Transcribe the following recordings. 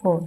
4।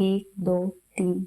1, 2, 3,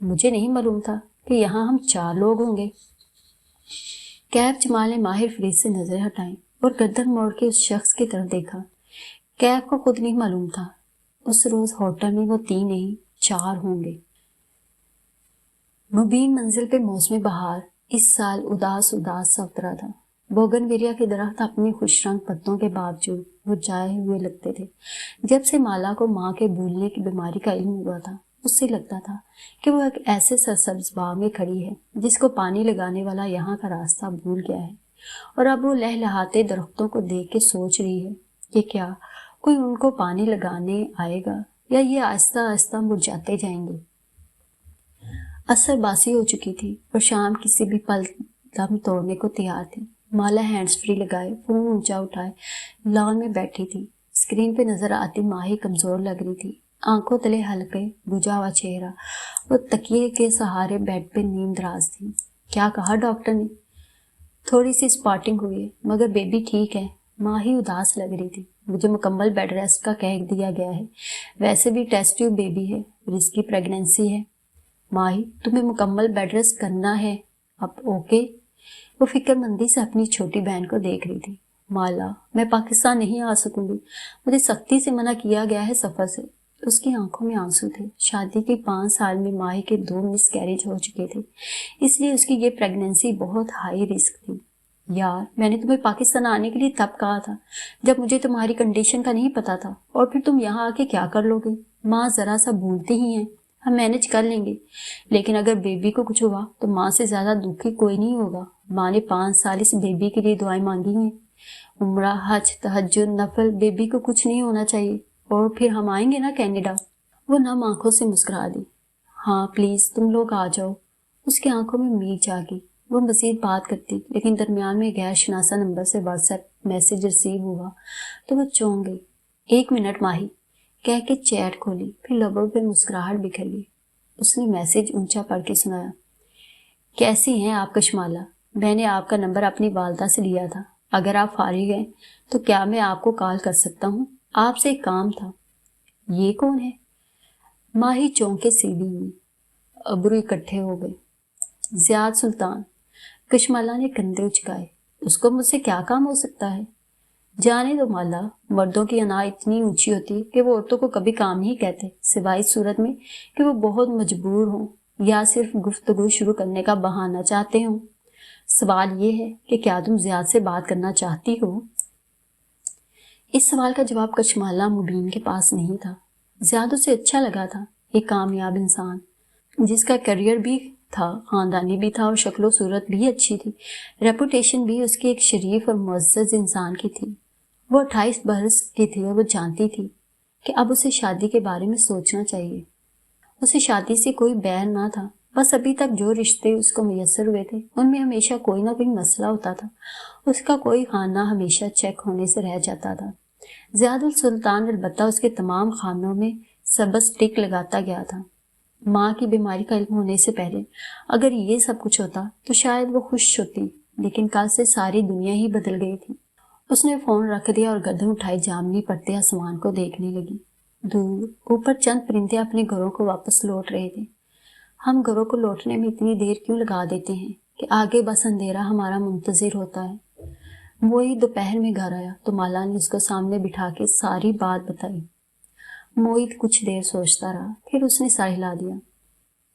مجھے نہیں معلوم تھا کہ یہاں ہم 4 لوگ ہوں گے۔ کیف جمال نے ماہر فریج سے نظر ہٹائیں اور گردن موڑ کے اس شخص کی طرف دیکھا۔ کیف کو خود نہیں معلوم تھا اس روز ہوٹل میں وہ 3 نہیں 4 ہوں گے۔ مبین منزل پہ موسم بہار اس سال اداس سا اترا تھا۔ بوگن ویریا کے درخت اپنی خوش رنگ پتوں کے باوجود وہ جائے ہوئے لگتے تھے۔ جب سے مالا کو ماں کے بھولنے کی بیماری کا علم ہوا تھا، اس سے لگتا تھا کہ وہ ایک ایسے سرسبز باغ میں کھڑی ہے جس کو پانی لگانے والا یہاں کا راستہ بھول گیا ہے، اور اب وہ لہلہاتے درختوں کو دیکھ کے سوچ رہی ہے کہ کیا کوئی ان کو پانی لگانے آئے گا یا یہ آہستہ آہستہ مرجھاتے جائیں گے۔ عصر باسی ہو چکی تھی اور شام کسی بھی پل دم توڑنے کو تیار تھی۔ مالا ہینڈز فری لگائے، فون اونچا اٹھائے لان میں بیٹھی تھی۔ اسکرین پہ نظر آتی ماہی کمزور لگ رہی تھی، آنکھوں تلے ہلکے بجھا ہوا چہرہ، وہ تکیے کے سہارے بیڈ پہ نیم دراز تھی۔ کیا کہا ڈاکٹر نے؟ تھوڑی سی اسپاٹنگ ہوئی ہے مگر بیبی ٹھیک ہے۔ ماہی اداس لگ رہی تھی۔ مجھے مکمل بیڈ ریسٹ کا کہہ دیا گیا ہے، ویسے بھی ٹیسٹ ٹیوب بیبی ہے، رسکی پریگنینسی ہے۔ ماہی تمہیں مکمل بیڈ ریسٹ کرنا ہے اب، اوکے؟ وہ فکر مندی سے اپنی چھوٹی بہن کو دیکھ رہی تھی۔ مالا میں پاکستان نہیں آ سکوں گی، مجھے سختی سے منع کیا گیا ہے سفر سے۔ اس کی آنکھوں میں آنسو تھے۔ شادی کے 5 سال میں ماہی کے 2 مس کیریج ہو چکے تھے، اس لیے اس کی یہ پریگنینسی بہت ہائی رسک تھی۔ یار میں نے تمہیں پاکستان آنے کے لیے تب کہا تھا جب مجھے تمہاری کنڈیشن کا نہیں پتا تھا، اور پھر تم یہاں آ کے کیا کر لو گے؟ ماں ذرا سا بھولتی ہی ہیں، ہم مینج کر لیں گے، لیکن اگر بیبی کو کچھ ہوا تو ماں سے زیادہ دکھی کوئی نہیں ہوگا۔ ماں نے 5 سال اس بیبی کے لیے دعائیں مانگی ہیں، عمرہ، حج، تہجد، نفل، بیبی کو کچھ نہیں ہونا چاہیے، اور پھر ہم آئیں گے نا کینیڈا۔ وہ نم آنکھوں سے مسکرا دی۔ ہاں پلیز تم لوگ آ جاؤ۔ اس کی آنکھوں میں امید جاگی۔ وہ مزید بات کرتی، لیکن درمیان میں غیر شناسا نمبر سے واٹس ایپ میسج ریسیو ہوا تو وہ چونک گئی۔ 1 منٹ ماہی کہہ کے چیٹ کھولی، پھر لبوں پہ مسکراہٹ بکھر لی۔ اس نے میسج اونچا پڑھ کے سنایا، کیسی ہیں آپ کشمالہ؟ میں نے آپ کا نمبر اپنی والدہ سے لیا تھا، اگر آپ فارغ ہیں تو کیا میں آپ کو کال کر سکتا ہوں؟ آپ سے ایک کام تھا۔ یہ کون ہے؟ ماہی چونک کے سیدھی ہوئی، ابرو اکٹھے ہو گئے۔ زیاد سلطان۔ کشمالہ نے کندھے اچکائے۔ اس کو مجھ سے کیا کام ہو سکتا ہے؟ جانے دو مالا، مردوں کی انا اتنی اونچی ہوتی ہے کہ وہ عورتوں کو کبھی کام نہیں کہتے، سوائے اس صورت میں کہ وہ بہت مجبور ہوں یا صرف گفتگو شروع کرنے کا بہانہ چاہتے ہوں۔ سوال یہ ہے کہ کیا تم زیاد سے بات کرنا چاہتی ہو؟ اس سوال کا جواب کشمالہ مبین کے پاس نہیں تھا۔ زیاد اسے اچھا لگا تھا، ایک کامیاب انسان جس کا کیریئر بھی تھا، خاندانی بھی تھا، اور شکل و صورت بھی اچھی تھی، ریپوٹیشن بھی اس کی ایک شریف اور معزز انسان کی تھی۔ وہ 28 برس کی تھی اور وہ جانتی تھی کہ اب اسے شادی کے بارے میں سوچنا چاہیے۔ اسے شادی سے کوئی بیر نہ تھا، بس ابھی تک جو رشتے اس کو میسر ہوئے تھے ان میں ہمیشہ کوئی نہ کوئی مسئلہ ہوتا تھا، اس کا کوئی خانہ ہمیشہ چیک ہونے سے رہ جاتا تھا۔ زیاد السلطان البتہ اس کے تمام خانوں میں سبز ٹک لگاتا گیا تھا۔ ماں کی بیماری کا علم ہونے سے پہلے اگر یہ سب کچھ ہوتا تو شاید وہ خوش ہوتی، لیکن کل سے ساری دنیا ہی بدل گئی تھی۔ اس نے فون رکھ دیا اور گردن اٹھائی جامنی پڑتے آسمان کو دیکھنے لگی۔ دور اوپر چند پرندے اپنے گھروں کو واپس لوٹ رہے تھے۔ ہم گھروں کو لوٹنے میں اتنی دیر کیوں لگا دیتے ہیں کہ آگے بس اندھیرا ہمارا منتظر ہوتا ہے۔ وہی دوپہر میں گھر آیا تو مالا نے اس کو سامنے بٹھا کے ساری بات بتائی۔ موعد کچھ دیر سوچتا رہا، پھر اس نے سر ہلا دیا۔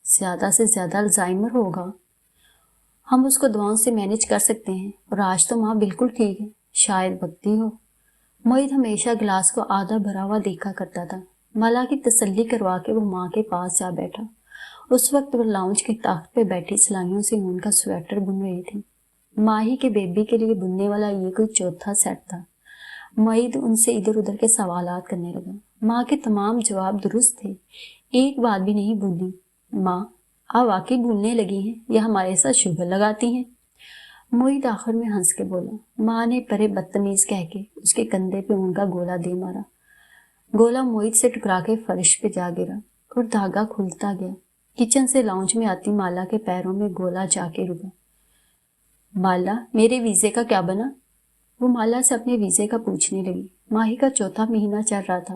زیادہ سے زیادہ الزائمر ہوگا، ہم اس کو دواؤں سے مینج کر سکتے ہیں، اور آج تو ماں بالکل ٹھیک ہے، شاید بکتی ہو۔ موعد ہمیشہ گلاس کو آدھا بھرا ہوا دیکھا کرتا تھا۔ مالا کی تسلی کروا کے وہ ماں کے پاس جا بیٹھا۔ اس وقت وہ لاؤنج کے تخت پہ بیٹھی سلائیوں سے اون کا سویٹر بن رہی تھی۔ ماہی کے بیبی کے لیے بننے والا یہ کوئی چوتھا سیٹ تھا۔ موعد ان سے ادھر ادھر کے سوالات کرنے لگا۔ ماں کے تمام جواب درست تھے، ایک بات بھی نہیں بھولی۔ ماں آپ واقعی بھولنے لگی ہیں یا ہمارے ساتھ شوگر لگاتی ہیں؟ موعد آخر میں ہنس کے بولا۔ ماں نے پرے بدتمیز کہہ کے اس کے کندھے پہ ان کا گولا دے مارا۔ گولا موعد سے ٹکرا کے فرش پہ جا گرا اور دھاگا کھلتا گیا۔ کچن سے لاؤنج میں آتی مالا کے پیروں میں گولا جا کے رکا۔ مالا میرے ویزے کا کیا بنا؟ وہ مالا سے اپنے ویزے کا پوچھنے لگی۔ ماہی کا 4تھا مہینہ چل رہا تھا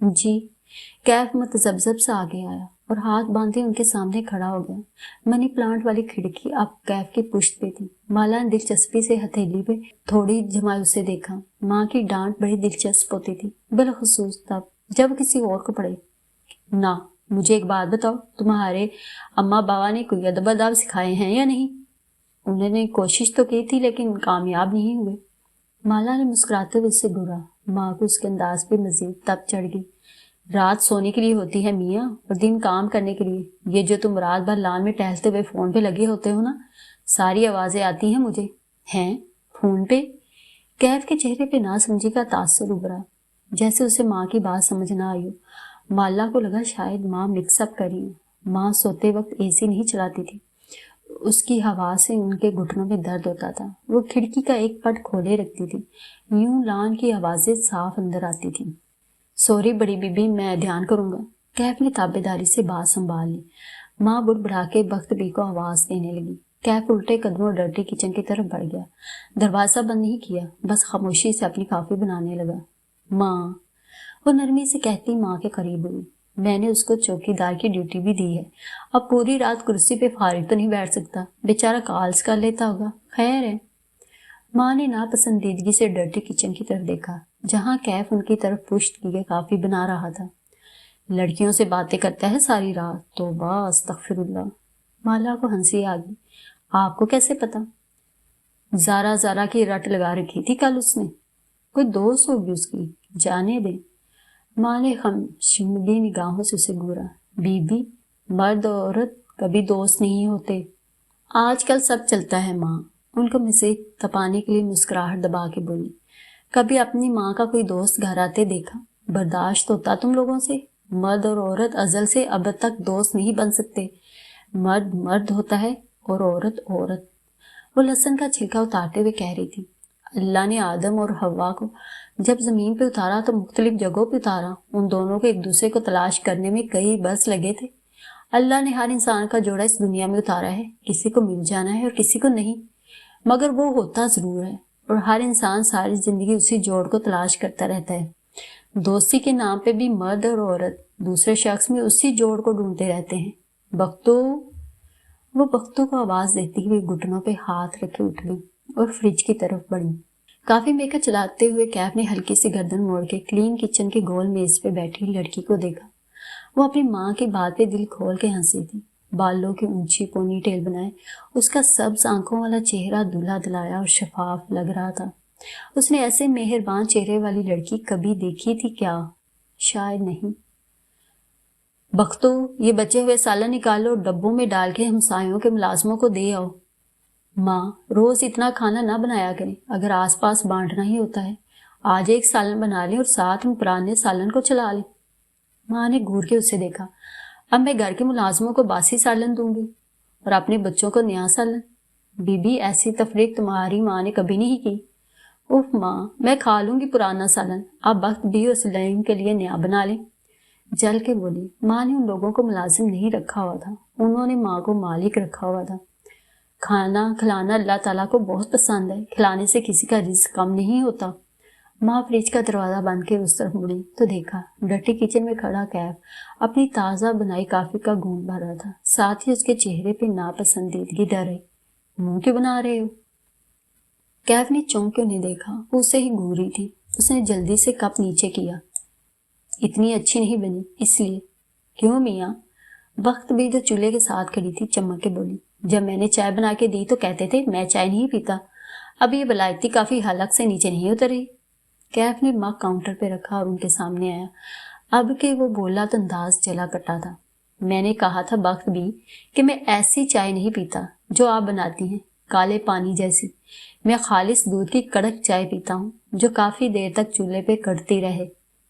جی۔ کیف متذبذب سے آگے آیا اور ہاتھ باندھے ان کے سامنے کھڑا ہو گیا۔ منی پلانٹ والی کھڑکی اب کیف کی پشت پہ تھی۔ مالا نے دلچسپی سے ہتھیلی پہ تھوڑی جمائے اسے دیکھا۔ ماں کی ڈانٹ بڑی دلچسپ ہوتی تھی، بالخصوص تب جب کسی اور کو پڑھے۔ نہ، مجھے ایک بات بتاؤ، تمہارے اماں بابا نے کوئی ادب آداب سکھائے ہیں یا نہیں؟ انہوں نے کوشش تو کی تھی لیکن کامیاب نہیں ہوئے۔ مالا نے مسکراتے ہوئے اس سے گھورا۔ ماں کو اس کے انداز پہ مزید تپ چڑھ گئی۔ رات سونے کے لیے ہوتی ہے میاں، اور دن کام کرنے کے لیے۔ یہ جو تم رات بھر لان میں ٹہلتے ہوئے فون پہ لگے ہوتے ہو نا، ساری آوازیں آتی ہیں مجھے۔ ہیں؟ فون پہ؟ کیف کے چہرے پہ ناسمجھی کا تاثر ابھرا، جیسے اسے ماں کی بات سمجھ نہ آئی ہو۔ مالا کو لگا شاید ماں مکس اپ کر رہی ہے۔ ماں سوتے وقت اے سی نہیں چلاتی تھی، اس کی ہوا سے ان کے گھٹنوں میں درد ہوتا تھا۔ وہ کھڑکی کا ایک پٹ کھولے رکھتی تھی، یوں لان کی آوازیں صاف اندر آتی تھیں۔ سوری بڑی بی بی، میں دھیان کروں گا۔ کیف نے تابے داری سے بات سنبھال لی۔ ماں بڑبڑا کے بخت بی کو آواز دینے لگی۔ کیف الٹے قدموں ڈرٹی کچن کی طرف بڑھ گیا۔ دروازہ بند نہیں کیا، بس خاموشی سے اپنی کافی بنانے لگا۔ ماں، وہ نرمی سے کہتی ماں کے قریب ہوئی، میں نے اس کو چوکی دار کی ڈیوٹی بھی دی ہے، اب پوری رات کرسی پہ فارغ تو نہیں بیٹھ سکتا، بیچارہ کالز کر لیتا ہوگا۔ خیر ہے۔ ماں نے ناپسندیدگی سے ڈرٹی کچن کی طرف دیکھا، جہاں کیف ان کی طرف پشت کیے کافی بنا رہا تھا۔ لڑکیوں سے باتیں کرتا ہے ساری رات، توبہ استغفر اللہ۔ مالا کو ہنسی آ گئی۔ آپ کو کیسے پتا؟ زارا کی رٹ لگا رکھی تھی کل اس نے، کوئی دوست ہوگی اس کی، جانے دیں۔ ماں نے خمشمگی نگاہوں سے اسے گھورا۔ بی بی، مرد اور عورت کبھی دوست نہیں ہوتے، آج کل سب چلتا ہے۔ ماں ان کو مزید تپانے کے لیے مسکراہٹ دبا کے بولی، کبھی اپنی ماں کا کوئی دوست گھر آتے دیکھا؟ برداشت ہوتا تم لوگوں سے؟ مرد اور عورت ازل سے اب تک دوست نہیں بن سکتے۔ مرد مرد ہوتا ہے اور عورت عورت۔ وہ لہسن کا چھلکا اتارتے ہوئے کہہ رہی تھی، اللہ نے آدم اور حوا کو جب زمین پہ اتارا تو مختلف جگہوں پہ اتارا، ان دونوں کو ایک دوسرے کو تلاش کرنے میں کئی برس لگے تھے۔ اللہ نے ہر انسان کا جوڑا اس دنیا میں اتارا ہے، کسی کو مل جانا ہے اور کسی کو نہیں، مگر وہ ہوتا ضرور ہے، اور ہر انسان ساری زندگی اسی جوڑ کو تلاش کرتا رہتا ہے۔ دوستی کے نام پہ بھی مرد اور عورت دوسرے شخص میں اسی جوڑ کو ڈھونڈتے رہتے ہیں۔ بختو، وہ بختو کو آواز دیتی ہوئی گھٹنوں پہ ہاتھ رکھے اٹھ گئی اور فریج کی طرف بڑھی۔ کافی میکر چلاتے ہوئے کیف نے ہلکی سی گردن موڑ کے کلین کچن کی گول میز پہ بیٹھی لڑکی کو دیکھا۔ وہ اپنی ماں کی بات پہ دل کھول کے ہنسی تھی۔ بالوں کی اونچی پونی ٹیل بنائے اس کا سبز آنکھوں والا چہرہ دلہا دلایا اور شفاف لگ رہا تھا۔ اس نے ایسے مہربان چہرے والی لڑکی کبھی دیکھی تھی کیا؟ شاید نہیں۔ بختو، یہ بچے ہوئے سالن نکالو، ڈبوں میں ڈال کے ہمسایوں کے ملازموں کو دے آؤ۔ ماں، روز اتنا کھانا نہ بنایا کریں، اگر آس پاس بانٹنا ہی ہوتا ہے، آج ایک سالن بنا لیں اور ساتھ میں پرانے سالن کو چلا لیں۔ ماں نے گھور کے اسے دیکھا۔ اب میں گھر کے ملازموں کو باسی سالن دوں گی اور اپنے بچوں کو نیا سالن؟ بی بی، ایسی تفریق تمہاری ماں نے کبھی نہیں کی۔ اوف ماں، میں کھا لوں گی پرانا سالن، آپ بخت بھی اور سلیم کے لیے نیا بنا لیں۔ جل کے بولی۔ ماں نے ان لوگوں کو ملازم نہیں رکھا ہوا تھا، انہوں نے ماں کو مالک رکھا ہوا تھا۔ کھانا کھلانا اللہ تعالیٰ کو بہت پسند ہے، کھلانے سے کسی کا رزق کم نہیں ہوتا۔ ماں فریج کا دروازہ بند کے اس طرف مڑی تو دیکھا ڈرٹی کچن میں کھڑا کیف اپنی تازہ بنائی کافی کا گھونٹ بھر رہا تھا، ساتھ ہی اس کے چہرے پہ ناپسندیدگی ڈر رہی۔ منہ کیوں بنا رہے ہو؟ کیف نے چونک کے انہیں دیکھا، وہ اسے ہی گھور رہی تھی۔ اس نے جلدی سے کپ نیچے کیا۔ اتنی اچھی نہیں بنی اس لیے۔ کیوں میاں؟ وقت بھی جو چولہے کے ساتھ کھڑی تھی چمک کے بولی، جب میں نے چائے بنا کے دی تو کہتے تھے میں چائے نہیں پیتا، اب یہ ولایتی کافی حلق سے نیچے نہیں اتر رہی۔ کیف نے مگ کاؤنٹر پہ رکھا اور ان کے سامنے آیا۔ اب کہ وہ بولا تو انداز جلا کٹا تھا۔ میں نے کہا تھا وقت بھی کہ میں ایسی چائے نہیں پیتا جو آپ بناتی ہیں، کالے پانی جیسی۔ میں خالص دودھ کی کڑک چائے پیتا ہوں جو کافی دیر تک چولہے پہ کڑتی رہے۔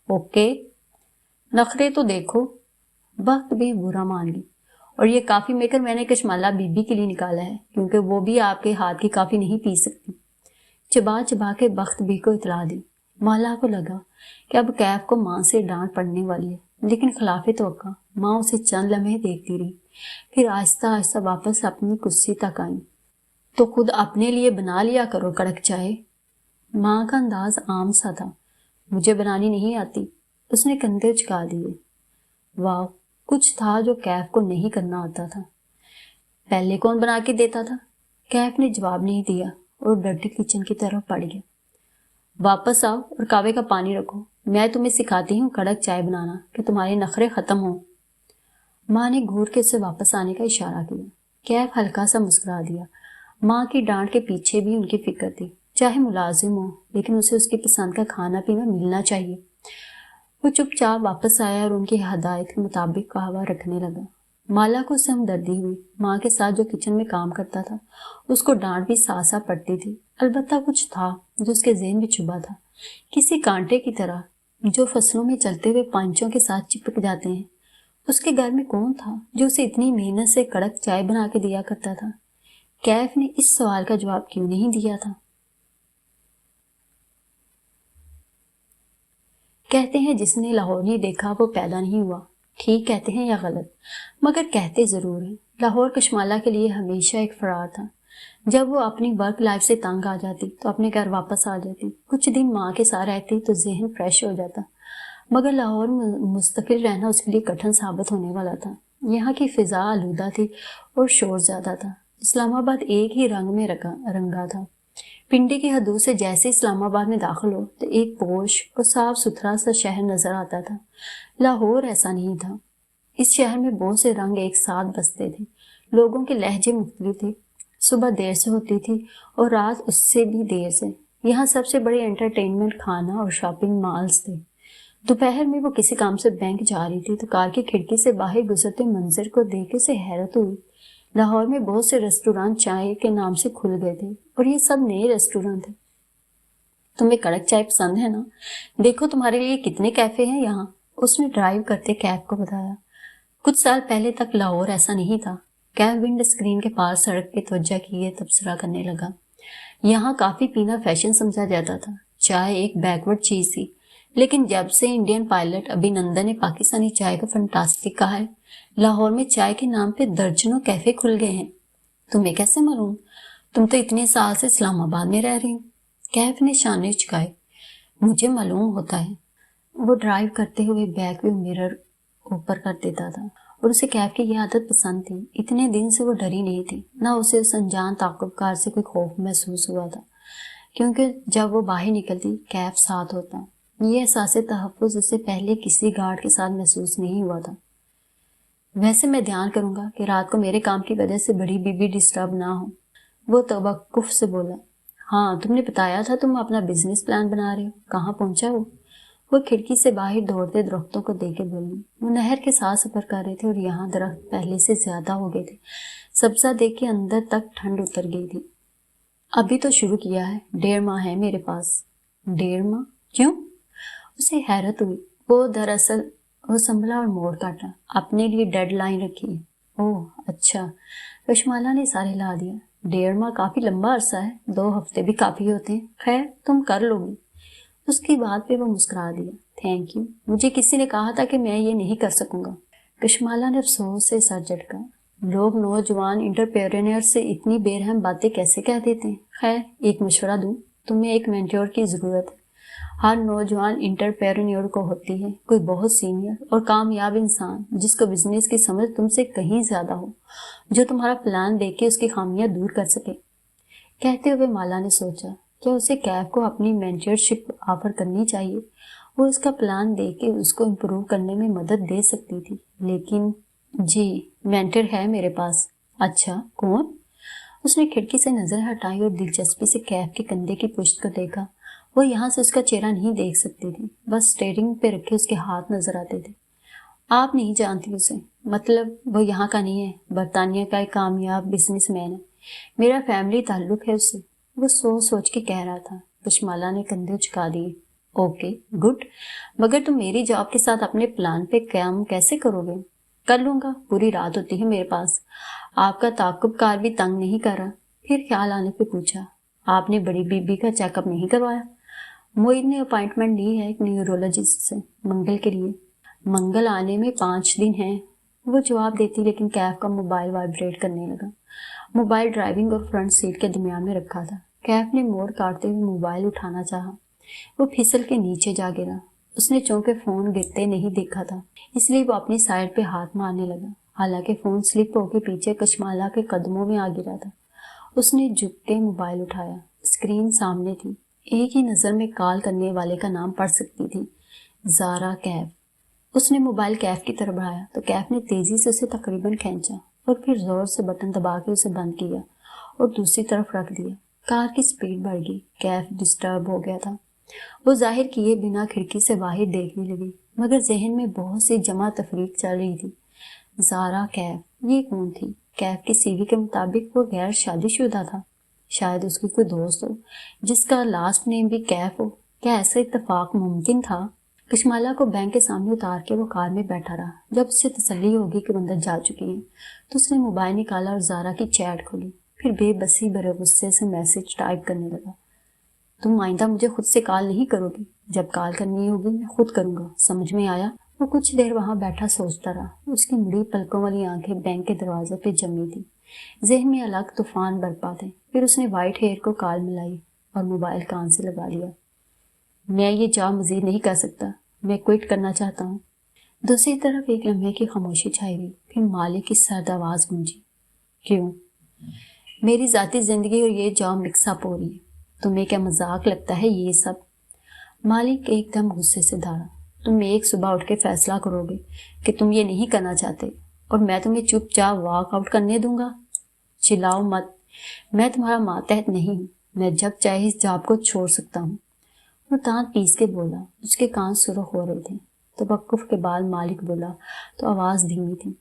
اوکے، نخرے تو دیکھو۔ وقت بھی برا مان لی۔ اور یہ کافی میکر میں نے کشمالہ بی بی کے لیے نکالا ہے کیونکہ وہ بھی آپ کے ہاتھ کی کافی نہیں پی سکتی۔ چبا چبا کے وقت بھی کو اطلاع دی۔ مالا کو لگا کہ اب کیف کو ماں سے ڈانٹ پڑنے والی ہے، لیکن خلاف توقع ماں اسے چند لمحے دیکھتی رہی، پھر آہستہ آہستہ واپس اپنی کرسی تک آئی۔ تو خود اپنے لیے بنا لیا کرو کڑک چائے۔ ماں کا انداز عام سا تھا۔ مجھے بنانی نہیں آتی۔ اس نے کندھے اچکا دیے۔ واہ، کچھ تھا جو کیف کو نہیں کرنا آتا تھا۔ پہلے کون بنا کے دیتا تھا؟ کیف نے جواب نہیں دیا اور ڈرٹی کچن کی طرف پڑ گیا۔ واپس آؤ اور کعوے کا پانی رکھو، میں تمہیں سکھاتی ہوں کڑک چائے بنانا کہ تمہارے نخرے ختم ہوں۔ ماں نے گھور کے اسے واپس آنے کا اشارہ کیا۔ کیف ہلکا سا مسکرا دیا۔ ماں کی ڈانٹ کے پیچھے بھی ان کی فکر تھی، چاہے ملازم ہو لیکن اسے اس کی پسند کا کھانا پینا ملنا چاہیے۔ وہ چپ چاپ واپس آیا اور ان کی ہدایت کے مطابق قہوہ رکھنے لگا۔ مالا کو اس سے ہمدردی ہوئی۔ ماں کے ساتھ جو کچن میں کام کرتا تھا اس کو ڈانٹ بھی ساتھ ساتھ پڑتی تھی، البتہ کچھ تھا جو اس کے ذہن میں چھپا تھا، کسی کانٹے کی طرح جو فصلوں میں چلتے ہوئے پانچوں کے ساتھ چپک جاتے ہیں۔ اس کے گھر میں کون تھا جو اسے اتنی محنت سے کڑک چائے بنا کے دیا کرتا تھا؟ کیف نے اس سوال کا جواب کیوں نہیں دیا تھا؟ کہتے ہیں جس نے لاہور نہیں دیکھا وہ پیدا نہیں ہوا۔ ٹھیک کہتے ہیں یا غلط؟ مگر کہتے ضرور ہیں۔ لاہور کشمالہ کے لیے ہمیشہ ایک فرار تھا۔ جب وہ اپنی ورک لائف سے تنگ آ جاتی تو اپنے گھر واپس آ جاتی، کچھ دن ماں کے ساتھ رہتی تو ذہن فریش ہو جاتا، مگر لاہور میں مستقل رہنا اس کے لیے کٹھن ثابت ہونے والا تھا۔ یہاں کی فضا آلودہ تھی اور شور زیادہ تھا۔ اسلام آباد ایک ہی رنگ میں رنگا تھا۔ پنڈی کی حدود سے جیسے اسلام آباد میں داخل ہو تو ایک پوش اور صاف ستھرا سا شہر نظر آتا تھا۔ لاہور ایسا نہیں تھا۔ اس شہر میں بہت سے رنگ ایک ساتھ بستے تھے، لوگوں کے لہجے مختلف تھے، صبح دیر سے ہوتی تھی اور رات اس سے بھی دیر سے۔ یہاں سب سے بڑے انٹرٹینمنٹ کھانا اور شاپنگ مالز تھے۔ دوپہر میں وہ کسی کام سے بینک جا رہی تھی تو کار کی کھڑکی سے باہر گزرتے منظر کو دیکھ کے اسے حیرت ہوئی۔ لاہور میں بہت سے ریسٹورانٹ چائے کے نام سے کھل گئے تھے اور یہ سب نئے ریسٹورانٹ تھے۔ تمہیں کڑک چائے پسند ہے نا؟ دیکھو تمہارے لیے کتنے کیفے ہیں یہاں، اس نے ڈرائیو کرتے کیف کو بتایا۔ کچھ سال پہلے تک لاہور ایسا نہیں تھا۔ کیف ونڈ اسکرین کے پاس سڑک پہ توجہ کیے تبصرہ کرنے لگا۔ یہاں کافی پینا فیشن سمجھا جاتا تھا، چائے ایک بیکورڈ چیز تھی، لیکن جب سے انڈین پائلٹ ابھی نندن نے پاکستانی چائے کو فنٹاسٹک کہا ہے، لاہور میں چائے کے نام پہ درجنوں کیفے کھل گئے ہیں۔ تمہیں کیسے معلوم؟ تم تو اتنے سال سے اسلام آباد میں رہ رہی ہو۔ کیف نے شانے چکائے۔ مجھے معلوم ہوتا ہے۔ وہ ڈرائیو کرتے ہوئے بیک ویو مرر اوپر کر دیتا تھا اور اسے کیف کی یہ عادت پسند تھی۔ اتنے دن سے وہ ڈری نہیں تھی، نہ اسے اس انجان تعاقب کار سے کوئی خوف محسوس ہوا تھا، کیونکہ جب وہ باہر نکلتی کیف ساتھ ہوتا۔ یہ احساس تحفظ اسے پہلے کسی گارڈ کے ساتھ محسوس نہیں ہوا تھا۔ ویسے میں دھیان کروں گا کہ رات کو میرے کام کی وجہ سے بڑی بی بی ڈسٹرب نہ ہو، وہ توقف سے بولا۔ ہاں، تم نے بتایا تھا تم اپنا بزنس پلان بنا رہے ہو، کہاں پہنچا وہ کھڑکی سے باہر دوڑتے درختوں کو دیکھ کے بولی۔ وہ نہر کے ساتھ سفر کر رہے تھے اور یہاں درخت پہلے سے زیادہ ہو گئے تھے، سبزہ دیکھ کے اندر تک ٹھنڈ اتر گئی تھی۔ ابھی تو شروع کیا ہے، 1.5 ماہ ہے میرے پاس۔ 1.5 ماہ؟ کیوں؟ اسے حیرت ہوئی۔ وہ دراصل وہ سنبھلا اور موڑ کاٹا۔ اپنے لیے ڈیڈ لائن رکھی ہے۔ اوہ اچھا، کشمالہ نے سارے لا دیا۔ 1.5 ماہ کافی لمبا عرصہ ہے، 2 ہفتے بھی کافی ہوتے ہیں۔ خیر تم کر لو گی۔ اس کی بات پہ وہ مسکرا دیا۔ تھینک یو، مجھے کسی نے کہا تھا کہ میں یہ نہیں کر سکوں گا۔ کشمالہ نے افسوس سے سر جھٹکا۔ لوگ نوجوان انٹرپرینور سے اتنی بے رحم باتیں کیسے کہہ دیتے ہیں؟ خیر ایک مشورہ دوں، تمہیں ایک مینٹور کی ضرورت ہے۔ ہر نوجوان انٹرپرینور کو ہوتی ہے، کوئی بہت سینئر اور کامیاب انسان جس کو بزنس کی سمجھ تم سے کہیں زیادہ ہو، جو تمہارا پلان دیکھ کے اس کی خامیاں دور کر سکے۔ کہتے ہوئے مالا نے سوچا کہ اسے کیف کو اپنی مینٹرشپ آفر کرنی چاہیے۔ وہ اس کا پلان دیکھ کے اس کو امپروو کرنے میں مدد دے سکتی تھی، لیکن جی مینٹر ہے میرے پاس۔ اچھا کون؟ اس نے کھڑکی سے نظر ہٹائی اور دلچسپی سے کیف کے کندھے کی پشت کو دیکھا۔ وہ یہاں سے اس کا چہرہ نہیں دیکھ سکتی تھی، بس اسٹیئرنگ پہ رکھے اس کے ہاتھ نظر آتے تھے۔ آپ نہیں جانتی اسے؟ مطلب وہ یہاں کا نہیں ہے، برطانیہ کا ایک کامیاب بزنس مین ہے، میرا فیملی تعلق ہے اس سے، وہ سوچ کے کہہ رہا تھا۔ کشمالہ نے کندھے اچکا دیے۔ اوکے گڈ، مگر تم میری جاب کے ساتھ اپنے پلان پہ قیام کیسے کرو گے؟ کر لوں گا، پوری رات ہوتی ہے میرے پاس۔ آپ کا تعاقب کار بھی تنگ نہیں کر رہا؟ پھر خیال آنے پہ پوچھا۔ آپ نے بڑی بی بی کا چیک اپ نہیں کروایا؟ موئد نے اپائنٹمنٹ لی ہے ایک نیورولوجسٹ سے منگل کے لیے۔ منگل آنے میں 5 دن ہیں، وہ جواب دیتی، لیکن کیف کا موبائل وائبریٹ کرنے لگا۔ موبائل ڈرائیونگ اور فرنٹ سیٹ کے درمیان میں رکھا تھا۔ کیف نے موڑ کاٹتے ہوئے موبائل اٹھانا چاہا، وہ پھسل کے نیچے جا گرا۔ اس نے چونکہ فون گرتے نہیں دیکھا تھا، اس لیے وہ اپنی سائڈ پہ ہاتھ مارنے لگا، حالانکہ فون سلپ ہو کے پیچھے کشمالہ کے قدموں میں آ گرا تھا۔ اس نے جھک کے موبائل اٹھایا، اسکرین سامنے تھی، ایک ہی نظر میں کال کرنے والے کا نام پڑھ سکتی تھی، زارا کیف۔ اس نے موبائل کیف کی طرف بڑھایا تو کیف نے تیزی سے اسے تقریباً کھینچا اور پھر زور سے بٹن دبا کے اسے بند کیا اور دوسری طرف رکھ دیا۔ کار کی سپیڈ بڑھ گئی، کیف ڈسٹرب ہو گیا تھا۔ وہ ظاہر کیے بنا کھڑکی سے باہر دیکھنے لگی، مگر ذہن میں بہت سی جمع تفریق چل رہی تھی۔ زارا کیف، یہ کون تھی؟ کیف کی سی وی کے مطابق وہ غیر شادی شدہ تھا۔ شاید اس کی کوئی دوست ہو جس کا لاسٹ نیم بھی کیف ہو۔ کیا ایسا اتفاق ممکن تھا؟ کشمالہ کو بینک کے سامنے اتار کے وہ کار میں بیٹھا رہا۔ جب اس سے تسلی ہوگی کہ وہ اندر جا چکی ہیں تو اس نے موبائل نکالا اور زارا کی چیٹ کھولی، پھر بے بسی بھرے غصے سے میسج ٹائپ کرنے لگا۔ تم آئندہ مجھے خود سے کال نہیں کرو گی، جب کال کرنی ہوگی میں خود کروں گا، سمجھ میں آیا؟ وہ کچھ دیر وہاں بیٹھا سوچتا رہا۔ اس کی مڑی پلکوں والی آنکھیں بینک کے دروازے پہ جمی تھی، ذہن میں الگ طوفان برپا تھے۔ پھر اس نے وائٹ ہیئر کو کال ملائی اور موبائل کان سے لگا لیا۔ میں یہ جاب مزید نہیں کر سکتا، میں کوئٹ کرنا چاہتا ہوں۔ دوسری طرف ایک لمحے کی خاموشی چھائی گئی، پھر مالک کی سرد آواز گونجی، کیوں؟ میری ذاتی زندگی اور یہ جاب مکس اپ ہو رہی ہے، تمہیں کیا مذاق لگتا ہے یہ سب؟ مالک ایک دم غصے سے دھاڑا، تم ایک صبح اٹھ کے فیصلہ کرو گے کہ تم یہ نہیں کرنا چاہتے اور میں تمہیں چپ چاپ واک آؤٹ کرنے دوں گا؟ چلاؤ مت، میں تمہارا ماتحت نہیں ہوں، میں جب چاہے اس جاب کو چھوڑ سکتا ہوں۔ وہ دانت پیس کے بولا، اس کے کان سرخ ہو رہے تھے۔ توقف کے بعد مالک بولا تو آواز دھیمی تھی،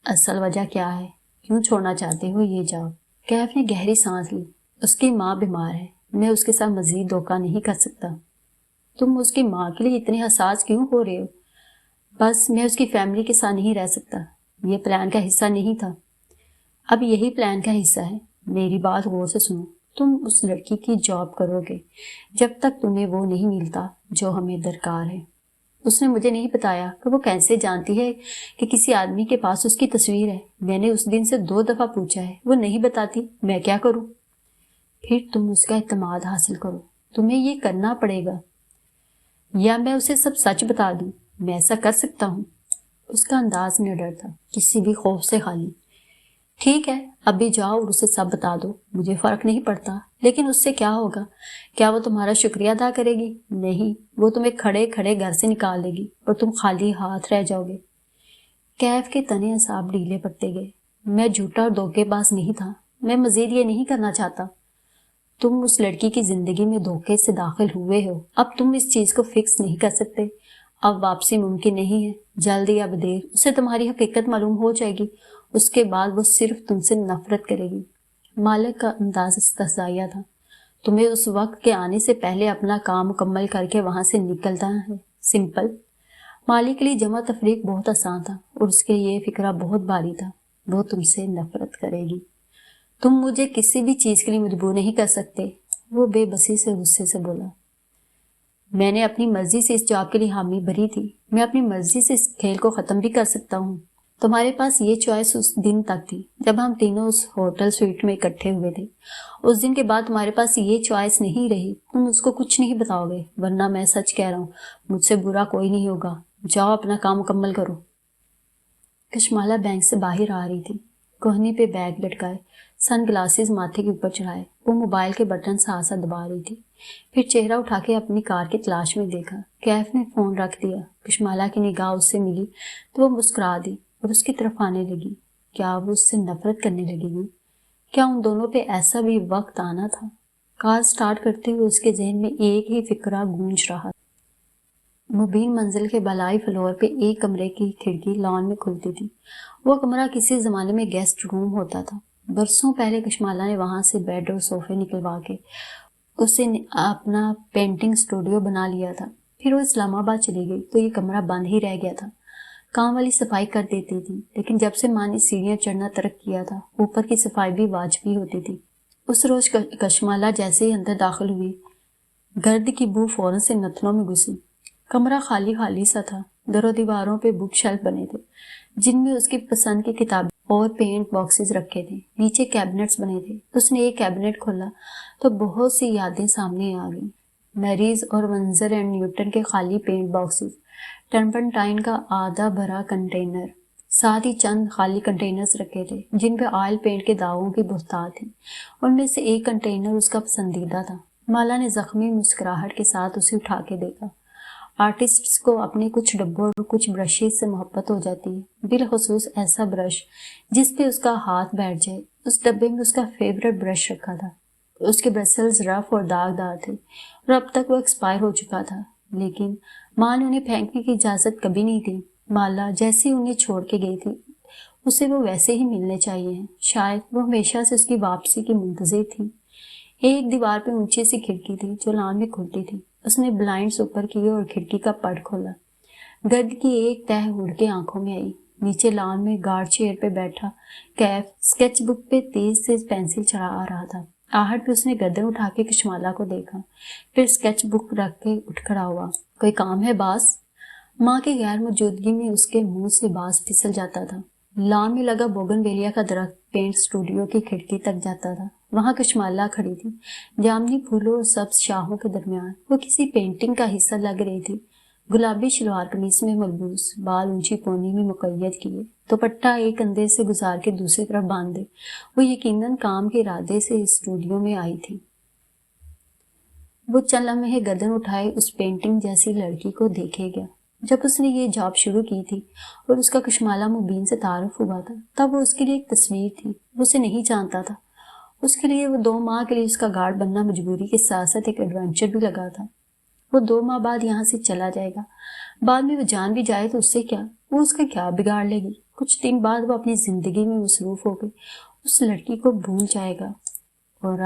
اصل وجہ کیا ہے؟ کیوں چھوڑنا چاہتے ہو یہ جاب؟ کیف نے گہری سانس لی، اس کی ماں بیمار ہے، میں اس کے ساتھ مزید دھوکہ نہیں کر سکتا۔ تم اس کی ماں کے لیے اتنے حساس کیوں ہو رہے ہو؟ بس میں اس کی فیملی کے ساتھ نہیں رہ سکتا، یہ پلان کا حصہ نہیں تھا، اب یہی پلان کا حصہ ہے۔ میری بات غور سے سنو، تم اس لڑکی کی جاب کرو گے جب تک تمہیں وہ نہیں ملتا جو ہمیں درکار ہے۔ اس نے مجھے نہیں بتایا کہ وہ کیسے جانتی ہے کہ کسی آدمی کے پاس اس کی تصویر ہے۔ میں نے اس دن سے 2 دفعہ پوچھا ہے، وہ نہیں بتاتی، میں کیا کروں؟ پھر تم اس کا اعتماد حاصل کرو، تمہیں یہ کرنا پڑے گا، یا میں اسے سب سچ بتا دوں، میں ایسا کر سکتا ہوں۔ اس کا انداز نڈر تھا، کسی بھی خوف سے خالی۔ ٹھیک ہے، ابھی جاؤ اور اسے سب بتا دو، مجھے فرق نہیں پڑتا، لیکن اس سے کیا ہوگا؟ کیا وہ تمہارا شکریہ ادا کرے گی؟ نہیں، وہ تمہیں کھڑے کھڑے گھر سے نکال دے گی اور تم خالی ہاتھ رہ جاؤ گے۔ کیف کے تنے اعصاب ڈھیلے پڑتے گئے۔ میں جھوٹا اور دھوکے باز نہیں تھا، میں مزید یہ نہیں کرنا چاہتا۔ تم اس لڑکی کی زندگی میں دھوکے سے داخل ہوئے ہو، اب تم اس چیز کو فکس نہیں کر سکتے، اب واپسی ممکن نہیں ہے، جلد یا بدیر اسے تمہاری حقیقت معلوم ہو جائے گی، اس کے بعد وہ صرف تم سے نفرت کرے گی۔ مالک کا انداز استہزائیہ تھا، تمہیں اس وقت کے آنے سے پہلے اپنا کام مکمل کر کے وہاں سے نکلنا ہے، سمپل۔ مالک کے لیے جمع تفریق بہت آسان تھا اور اس کے یہ فکرہ بہت بھاری تھا، وہ تم سے نفرت کرے گی۔ تم مجھے کسی بھی چیز کے لیے مجبور نہیں کر سکتے، وہ بے بسی سے غصے سے بولا۔ میں نے اپنی مرضی سے اس جاب کے لیے حامی بھری تھی، میں اپنی مرضی سے اس کھیل کو ختم بھی کر سکتا ہوں۔ تمہارے پاس یہ چوائس اس دن تک تھی جب ہم تینوں اس ہوٹل سویٹ میں اکٹھے ہوئے تھے، اس دن کے بعد تمہارے پاس یہ چوائس نہیں رہی، تم اس کو کچھ نہیں بتاؤ گے، ورنہ میں سچ کہہ رہا ہوں، مجھ سے برا کوئی نہیں ہوگا، جاؤ اپنا کام مکمل کرو۔ کشمالہ بینک سے باہر آ رہی تھی، کوہنی پہ بیگ لٹکائے، سن گلاسز ماتھے کے اوپر چڑھائے، وہ موبائل کے بٹن سا دبا رہی تھی، پھر چہرہ اٹھا کے اپنی کار کی تلاش میں دیکھا۔ کیف نے فون رکھ دیا، کشمالہ کی نگاہ اس سے ملی تو وہ مسکرا دی اور اس کی طرف آنے لگی۔ کیا وہ اس سے نفرت کرنے لگے گی؟ کیا ان دونوں پہ ایسا بھی وقت آنا تھا؟ کار سٹارٹ کرتے ہوئے اس کے ذہن میں ایک ہی فکرہ گونج رہا۔ مبین منزل کے بالائی فلور پہ ایک کمرے کی کھڑکی لان میں کھلتی تھی، وہ کمرہ کسی زمانے میں گیسٹ روم ہوتا تھا۔ برسوں پہلے کشمالہ نے وہاں سے بیڈ اور صوفے نکلوا کے اسے اپنا پینٹنگ اسٹوڈیو بنا لیا تھا۔ پھر وہ اسلام آباد چلی گئی تو یہ کمرہ بند ہی رہ گیا تھا۔ کام والی صفائی کر دیتی تھی، لیکن جب سے ماں نے سیڑھیاں چڑھنا ترک کیا تھا، اوپر کی صفائی بھی واجبی ہوتی تھی۔ اس روز کشمالہ جیسے ہی اندر داخل ہوئی، گرد کی بو فوراً سے نتنوں میں گھسی۔ کمرہ خالی خالی سا تھا، در و دیواروں پہ بک شیلف بنے تھے جن میں اس کی پسند کی کتابیں اور پینٹ باکسز رکھے تھے، نیچے کیبنٹس بنے تھے۔ اس نے ایک کیبنٹ کھولا تو بہت سی یادیں سامنے آ گئیں۔ میریز اور ونزر اینڈ نیوٹن کے خالی پینٹ باکسز، ٹرپنٹائن کا آدھا بھرا کنٹینر، ساتھ ہی چند خالی کنٹینرز رکھے تھے جن پہ آئل پینٹ کے داغوں کی بہتات تھی۔ ان میں سے ایک کنٹینر اس کا پسندیدہ تھا۔ مالا نے زخمی مسکراہٹ کے ساتھ اسے اٹھا کے دیکھا۔ آرٹسٹس کو اپنے کچھ ڈبوں اور کچھ برشز سے محبت ہو جاتی ہے، بالخصوص ایسا برش جس پہ اس کا ہاتھ بیٹھ جائے۔ اس ڈبے میں اس کا فیورٹ برش رکھا تھا۔ اس کے برسلز رف اور داغدار تھے اور اب تک وہ ایکسپائر ہو چکا تھا، لیکن ماں نے انہیں پھینکنے کی اجازت کبھی نہیں دی۔ مالا جیسے انہیں چھوڑ کے گئی تھی اسے وہ ویسے ہی ملنے چاہیے ہیں۔ شاید وہ ہمیشہ سے اس کی واپسی کی منتظر تھی۔ ایک دیوار پہ اونچی سی کھڑکی تھی جو لان میں کھلتی تھی۔ اس نے بلائنڈز اوپر کیے اور کھڑکی کا پٹ کھولا۔ گرد کی ایک تہہ اڑ کے آنکھوں میں آئی۔ نیچے لان میں گارڈ چیئر پہ بیٹھا کیف اسکیچ بک پہ تیز پینسل چلا رہا تھا۔ آہٹ پہ اس نے گردن اٹھا کے کشمالا کو دیکھا، پھر اسکیچ بک رکھ کے اٹھ کھڑا ہوا۔ کوئی کام ہے باس؟ ماں کی غیر موجودگی میں اس کے منہ سے باس پھسل جاتا تھا۔ لان میں لگا بوگن ویلیا کا درخت پینٹ اسٹوڈیو کی کھڑکی تک جاتا تھا۔ وہاں کشمالا کھڑی تھی، جامنی پھولوں اور سبز شاخوں کے درمیان۔ وہ کسی پینٹنگ کا حصہ لگ رہی تھی۔ گلابی شلوار قمیص میں ملبوس، بال اونچی پونی میں مقید کیے، دوپٹہ ایک کندھے سے گزار کے دوسری طرف باندھے، وہ یقیناً کام کے ارادے سے اسٹوڈیو میں آئی تھی۔ وہ چند لمحے گردن اٹھائے اس پینٹنگ جیسی لڑکی کو دیکھے گیا۔ جب اس نے یہ جاب شروع کی تھی اور اس کا کشمالا مبین سے تعارف ہوا تھا، تب وہ اس کے لیے ایک تصویر تھی۔ وہ اسے نہیں جانتا تھا۔ اس کے لیے وہ 2 ماہ کے لیے اس کا گارڈ بننا مجبوری کے ساتھ ساتھ ایک ایڈونچر بھی لگا تھا۔ وہ 2 ماہ بعد یہاں سے چلا جائے گا۔ بعد میں وہ جان بھی جائے تو اس سے کیا؟ وہ اس کا کیا بگاڑ لے گی؟ کچھ دن بعد وہ اپنی زندگی میں مصروف ہو کے اس لڑکی کو بھول جائے گا۔ اور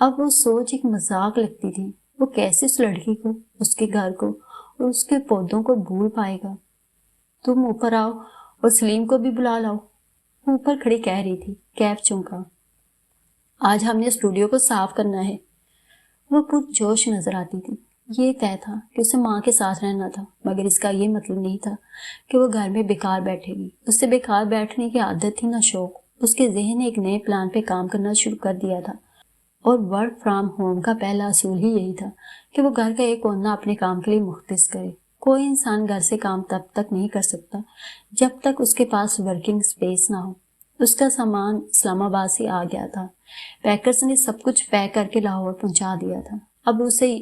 اب وہ سوچ ایک مذاق لگتی تھی۔ وہ کیسے اس لڑکی کو، اس کے گھر کو اور اس کے پودوں کو بھول پائے گا؟ تم اوپر آؤ اور سلیم کو بھی بلا لاؤ، وہ اوپر کھڑی کہہ رہی تھی۔ کیف چونکا۔ آج ہم نے اسٹوڈیو کو صاف کرنا ہے۔ وہ پرجوش نظر آتی تھی۔ یہ طے تھا کہ اسے ماں کے ساتھ رہنا تھا، مگر اس کا یہ مطلب نہیں تھا کہ وہ گھر میں بیکار بیٹھے گی۔ اس سے بیکار بیٹھنے کی عادت تھی نہ شوق۔ اس کے ذہن نے ایک نئے پلان پہ کام کرنا شروع کر دیا تھا، اور ورک فرام ہوم کا پہلا اصول ہی یہی تھا کہ وہ گھر کا ایک کونا اپنے کام کے لیے مختص کرے۔ کوئی انسان گھر سے کام تب تک نہیں کر سکتا جب تک اس کے پاس ورکنگ سپیس نہ ہو۔ اس کا سامان اسلام آباد سے آ گیا تھا۔ پیکرز نے سب کچھ پیک کر کے لاہور پہنچا دیا تھا۔ اب اسے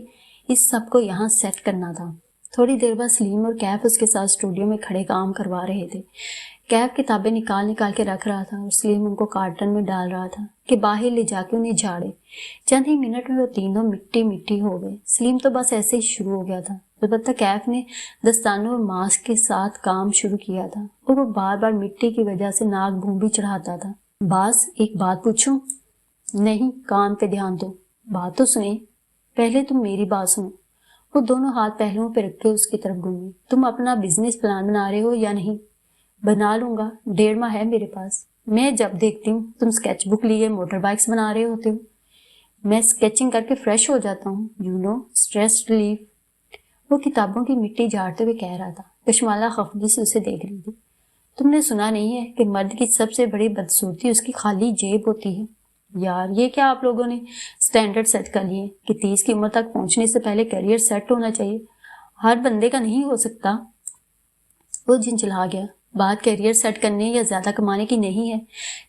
اس سب کو یہاں سیٹ کرنا تھا۔ تھوڑی دیر بعد سلیم اور کیف اس کے ساتھ اسٹوڈیو میں کھڑے کام کروا رہے تھے۔ کیف کتابیں نکال کے رکھ رہا تھا اور سلیم ان کو کارٹن میں ڈال رہا تھا کہ باہر لے جا کے انہیں جھاڑے۔ چند ہی منٹ میں وہ تینوں مٹی ہو گئے۔ سلیم تو بس ایسے ہی شروع ہو گیا تھا، البتہ کیف نے دستانوں اور ماسک کے ساتھ کام شروع کیا تھا، اور وہ بار بار مٹی کی وجہ سے ناک بھون بھی چڑھاتا تھا۔ باس، ایک بات پوچھوں؟ نہیں، کام پہ دھیان دو، بات تو سنیں۔ پہلے تم میری بات سنو۔ وہ دونوں ہاتھ پہلوؤں پہ رکھ کے اس کی طرف گھومی۔ تم اپنا بزنس پلان بنا رہے ہو یا نہیں؟ بنا لوں گا، 1.5 ماہ ہے میرے پاس۔ میں جب دیکھتی ہوں تم اسکیچ بک لیے موٹر بائکس بنا رہے ہوتے ہو، میں اسکیچنگ کر کے فریش ہو جاتا ہوں، اسٹریس ریلیف۔ وہ کتابوں کی مٹی جھاڑتے ہوئے کہہ رہا تھا۔ کشمالا خفگی سے اسے دیکھ رہی تھی۔ تم نے سنا نہیں ہے کہ مرد کی سب سے بڑی بدصورتی اس کی خالی جیب ہوتی ہے؟ یار، یہ کیا آپ لوگوں نے سٹینڈرڈ سیٹ کر لیے کہ 30 کی عمر تک پہنچنے سے پہلے کیریئر سیٹ ہونا چاہیے؟ ہر بندے کا نہیں ہو سکتا۔ وہ جھنجھلا گیا۔ بات کیریئر سیٹ کرنے یا زیادہ کمانے کی نہیں ہے۔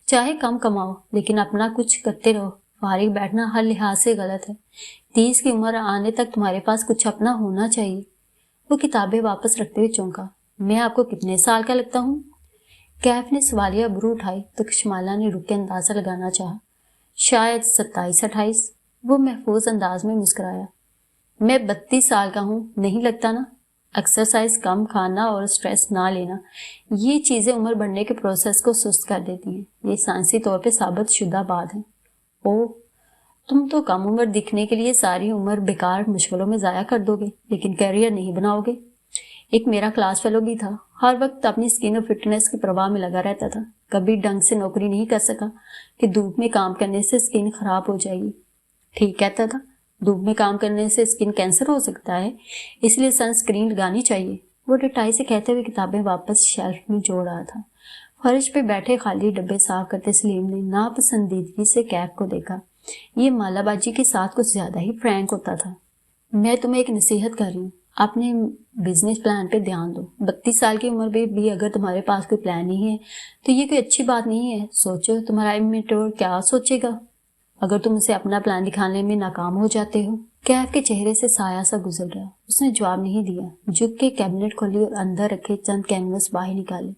چاہے کم کماؤ لیکن اپنا کچھ کرتے رہو۔ فارغ بیٹھنا ہر لحاظ سے غلط ہے۔ 30 کی عمر آنے تک تمہارے پاس کچھ اپنا ہونا چاہیے۔ وہ کتابیں واپس رکھتے ہوئے چونکا۔ میں آپ کو کتنے سال کا لگتا ہوں؟ کیف نے سوالیہ برو اٹھائی تو کشمالا نے رک کے اندازہ لگانا چاہا۔ شاید 27-28۔ وہ محفوظ انداز میں مسکرایا۔ میں 32 سال کا ہوں، نہیں لگتا نا؟ ایکسرسائز کم، کھانا اور سٹریس نہ لینا، یہ چیزیں عمر بڑھنے کے پروسیس کو سست کر دیتی ہیں۔ یہ سائنسی طور پہ ثابت شدہ بات ہے۔ اوہ، تم تو کم عمر دکھنے کے لیے ساری عمر بیکار مشغلوں میں ضائع کر دو گے لیکن کیریئر نہیں بناؤ گے۔ ایک میرا کلاس فیلو بھی تھا، ہر وقت اپنی اسکن اور فٹنس کی پرواہ میں لگا رہتا تھا، کبھی ڈھنگ سے نوکری نہیں کر سکا کہ دھوپ میں کام کرنے سے اسکن خراب ہو جائے گی۔ ٹھیک کہتا تھا، دھوپ میں کام کرنے سے اسکن کینسر ہو سکتا ہے، اس لیے سن اسکرین لگانی چاہیے۔ وہ ڈٹائی سے کہتے ہوئے کتابیں واپس شیلف میں جوڑ رہا تھا۔ فرش پہ بیٹھے خالی ڈبے صاف کرتے سلیم نے ناپسندیدگی سے کیف کو دیکھا۔ یہ مالا باجی کے ساتھ کچھ زیادہ ہی فرینک ہوتا تھا۔ میں تمہیں ایک نصیحت کر رہی ہوں، اپنے بزنس پلان پہ دھیان دو۔ 32 سال کی عمر پہ بھی اگر تمہارے پاس کوئی پلان نہیں ہے تو یہ کوئی اچھی بات نہیں ہے۔ سوچو تمہارا مینٹور کیا سوچے گا اگر تم اسے اپنا پلان دکھانے میں ناکام ہو جاتے ہو۔ کیف کے چہرے سے سایہ سا گزر گیا۔ اس نے جواب نہیں دیا، جھک کے کیبنٹ کھولی اور اندر رکھے چند کینوس باہر نکالے،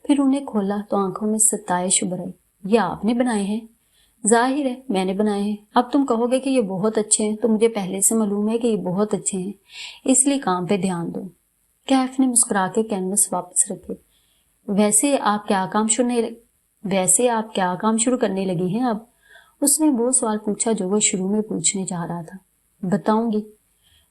پھر انہیں کھولا تو آنکھوں میں ستائش ابھر آئی۔ یہ آپ نے بنائے ہیں؟ ظاہر ہے میں نے بنائے ہیں۔ اب تم کہو گے کہ یہ بہت اچھے ہیں، تو مجھے پہلے سے معلوم ہے کہ یہ بہت اچھے ہیں، اس لیے کام پہ دھیان دو۔ کیف نے مسکرا کے کینوس واپس رکھے۔ ویسے آپ کیا کام شروع کرنے لگی ہیں اب؟ اس نے وہ سوال پوچھا جو وہ شروع میں پوچھنے جا رہا تھا۔ بتاؤں گی،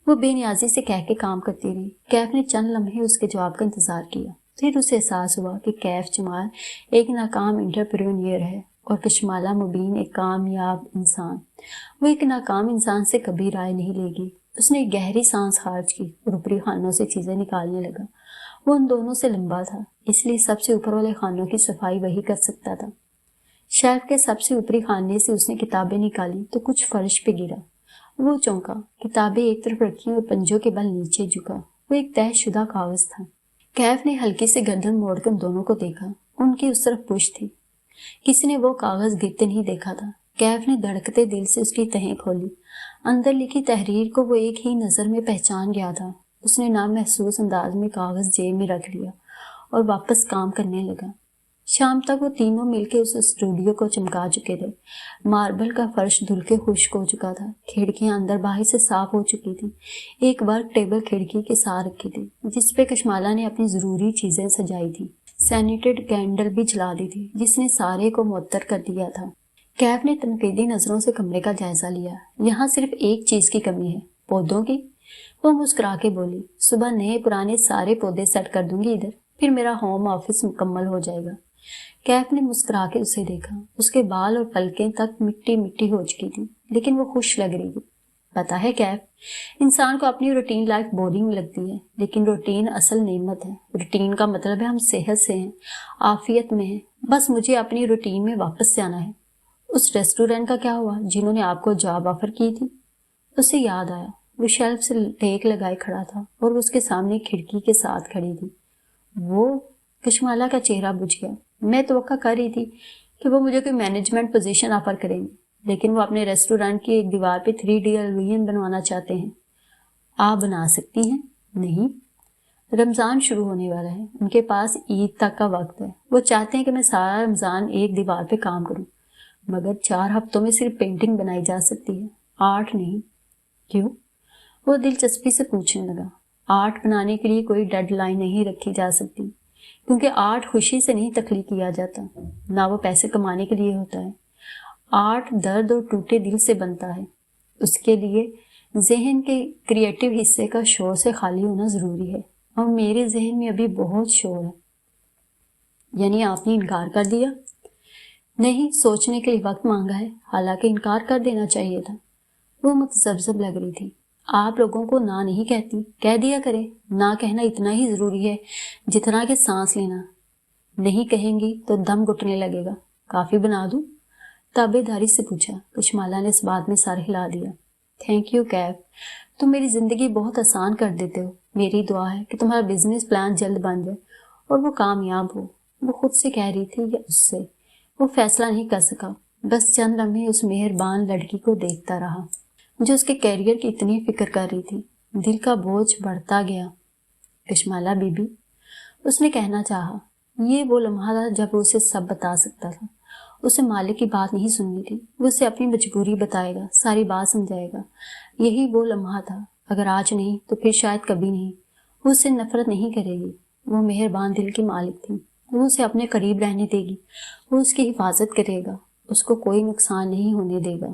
وہ بے نیازی سے کہہ کے کام کرتی رہی۔ کیف نے چند لمحے اس کے جواب کا انتظار کیا، پھر اسے احساس ہوا کہ کیف جمال ایک ناکام انٹرپرینیور ہے اور کشمالہ مبین ایک کامیاب انسان۔ وہ ایک ناکام انسان سے کبھی رائے نہیں لے گی۔ اس نے گہری سانس خارج کی اور اوپری خانوں سے چیزیں نکالنے لگا۔ وہ ان دونوں سے لمبا تھا، اس لیے سب سے اوپر والے خانوں کی صفائی وہی کر سکتا تھا۔ شیلف کے سب سے اوپری خانے سے اس نے کتابیں نکالی تو کچھ فرش پہ گرا۔ وہ چونکا، کتابیں ایک طرف رکھی اور پنجوں کے بل نیچے جھکا۔ وہ ایک طے شدہ کاغذ تھا۔ کیف نے ہلکی سے گردن موڑ کے ان دونوں کو دیکھا۔ ان کی اس طرف پشت تھی، کسی نے وہ کاغذ گرتے نہیں دیکھا تھا۔ کیف نے دھڑکتے دل سے اس کی تہیں کھولی۔ اندر لکھی تحریر کو وہ ایک ہی نظر میں پہچان گیا تھا۔ اس نے نامحسوس انداز میں کاغذ جیب میں رکھ لیا اور واپس کام کرنے لگا۔ شام تک وہ تینوں مل کے اس اسٹوڈیو کو چمکا چکے تھے۔ ماربل کا فرش دھل کے خشک ہو چکا تھا، کھڑکیاں اندر باہر سے صاف ہو چکی تھیں۔ ایک ورک ٹیبل کھڑکی کے ساتھ رکھی تھی جس پہ کشمالہ نے اپنی ضروری چیزیں سجائی تھی۔ سینیٹڈ کینڈل بھی جلا دی تھی جس نے سارے کو معطر کر دیا تھا۔ کیف نے تنقیدی نظروں سے کمرے کا جائزہ لیا۔ یہاں صرف ایک چیز کی کمی ہے، پودوں کی۔ وہ مسکرا کے بولی، صبح نئے پرانے سارے پودے سیٹ کر دوں گی ادھر، پھر میرا ہوم آفس مکمل ہو جائے گا۔ کیف نے مسکرا کے اسے دیکھا۔ اس کے بال اور پلکیں تک مٹی مٹی ہو چکی تھی لیکن وہ خوش لگ رہی تھی۔ پتا ہے کیف، انسان کو اپنی روٹین لائف بورنگ لگتی ہے، لیکن روٹین اصل نعمت ہے۔ روٹین کا مطلب ہے ہم صحت سے ہیں، عافیت میں ہیں۔ بس مجھے اپنی روٹین میں واپس سے آنا ہے۔ اس ریسٹورینٹ کا کیا ہوا جنہوں نے آپ کو جاب آفر کی تھی؟ اسے یاد آیا، وہ شیلف سے ٹیک لگائے کھڑا تھا اور اس کے سامنے کھڑکی کے ساتھ کھڑی تھی۔ وہ کشمالہ کا چہرہ بجھ گیا۔ میں توقع کر رہی تھی کہ وہ مجھے کوئی مینجمنٹ پوزیشن آفر کریں گے، لیکن وہ اپنے ریسٹورینٹ کی ایک دیوار پہ 3D ایلوین بنوانا چاہتے ہیں۔ آپ بنا سکتی ہیں؟ نہیں، رمضان شروع ہونے والا ہے، ان کے پاس عید تک کا وقت ہے۔ وہ چاہتے ہیں کہ میں سارا رمضان ایک دیوار پہ کام کروں، مگر 4 ہفتوں میں صرف پینٹنگ بنائی جا سکتی ہے، آرٹ نہیں۔ کیوں؟ وہ دلچسپی سے پوچھنے لگا۔ آرٹ بنانے کے لیے کوئی ڈیڈ لائن نہیں رکھی جا سکتی، کیونکہ آرٹ خوشی سے نہیں تخلیق کیا جاتا، نہ وہ پیسے کمانے کے لیے ہوتا ہے۔ آرٹ درد اور ٹوٹے دل سے بنتا ہے۔ اس کے لیے ذہن کے کریٹیو حصے کا شور سے خالی ہونا ضروری ہے، اور میرے ذہن میں ابھی بہت شور ہے۔ یعنی آپ نے انکار کر دیا؟ نہیں، سوچنے کے لیے وقت مانگا ہے، حالانکہ انکار کر دینا چاہیے تھا۔ وہ متذبذب لگ رہی تھی۔ آپ لوگوں کو نہ نہیں کہتی، کہہ دیا کرے۔ نہ کہنا اتنا ہی ضروری ہے جتنا کہ سانس لینا۔ نہیں کہیں گی تو دم گھٹنے لگے گا۔ کافی بنا دوں؟ تابع داری سے پوچھا۔ کشمالہ نے اس بات میں سر ہلا دیا۔ تھینک یو کیف، تم میری زندگی بہت آسان کر دیتے ہو۔ میری دعا ہے کہ تمہارا بزنس پلان جلد بن جائے اور وہ کامیاب ہو۔ وہ خود سے کہہ رہی تھی یا اس سے؟ وہ فیصلہ نہیں کر سکا، بس چند لمحے اس مہربان لڑکی کو دیکھتا رہا جو اس کے کیریئر کی اتنی فکر کر رہی تھی۔ دل کا بوجھ بڑھتا گیا۔ کشمالہ بی بی، اس نے کہنا چاہا۔ یہ وہ لمحہ تھا جب وہ اسے سب بتا سکتا تھا۔ اسے مالک کی بات نہیں سننی تھی، وہ اسے اپنی مجبوری بتائے گا، ساری بات سمجھائے گا۔ یہی وہ لمحہ تھا، اگر آج نہیں تو پھر شاید کبھی نہیں۔ وہ اس سے نفرت نہیں کرے گی، وہ مہربان دل کی مالک تھی، وہ اسے اپنے قریب رہنے دے گی، وہ اس کی حفاظت کرے گا، اس کو کوئی نقصان نہیں ہونے دے گا۔